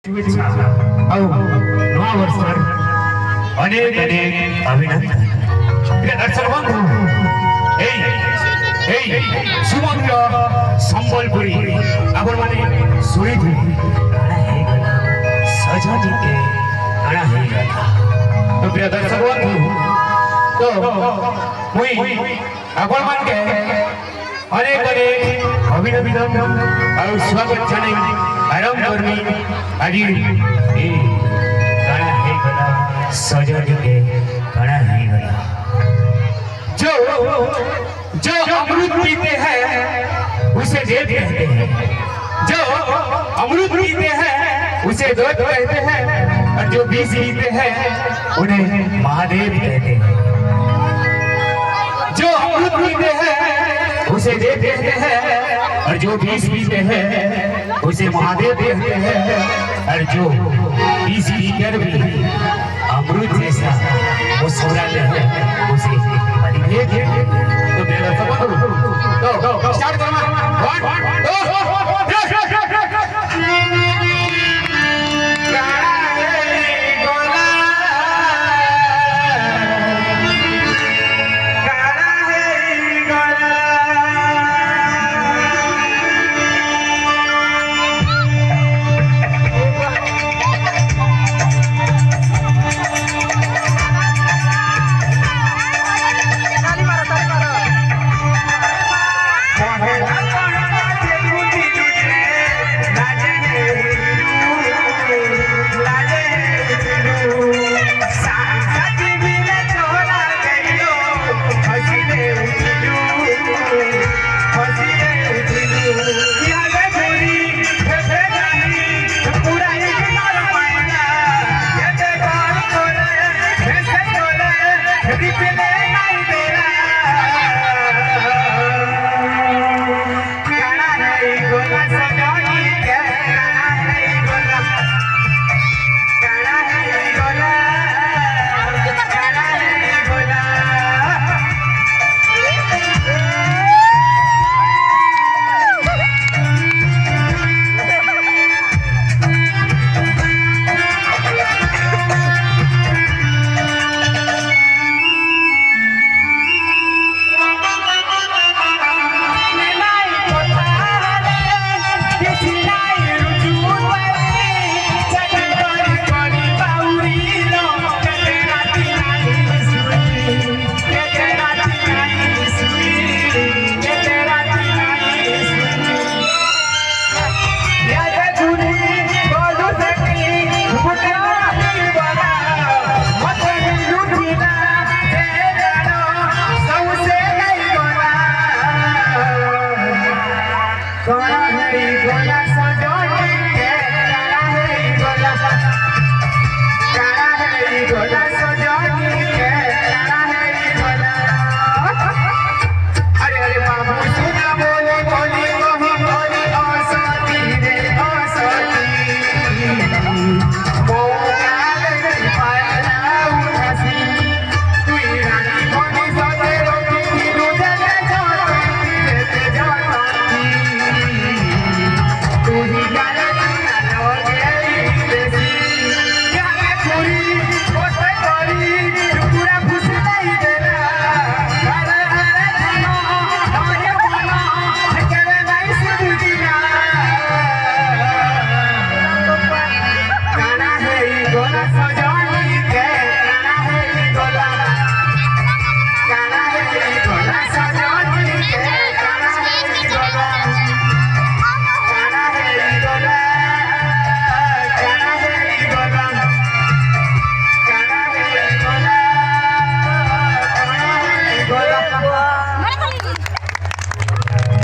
शुभेच्छा नवा वर्षर अनेक अनेक अभिनंदन प्रिय दर्शक बंधु सुमंद्र संबलपुरी आपण माने सुनी थी सजनी के आना है तो प्रिय दर्शक बंधु तो मुई आपण मान के अनेक अनेक अभिनंदन और स्वागत जनाई आरंभ करनी आज ए गाना है गला सजनी के गाना है गला जो जो अमृत पीते हैं उसे देव कहते हैं जो अमृत पीते हैं उसे देव कहते हैं और जो विष पीते हैं उन्हें महादेव कहते हैं जो अमृत पीते हैं उसे देव कहते हैं और जो विष पीते हैं उसे महादेव कहते हैं और जो विष पीकर भी अमृत जैसा वो सौराते हैं उसे महादेव कहते हैं। तो मेरा सब तो स्टार्ट करना 1 2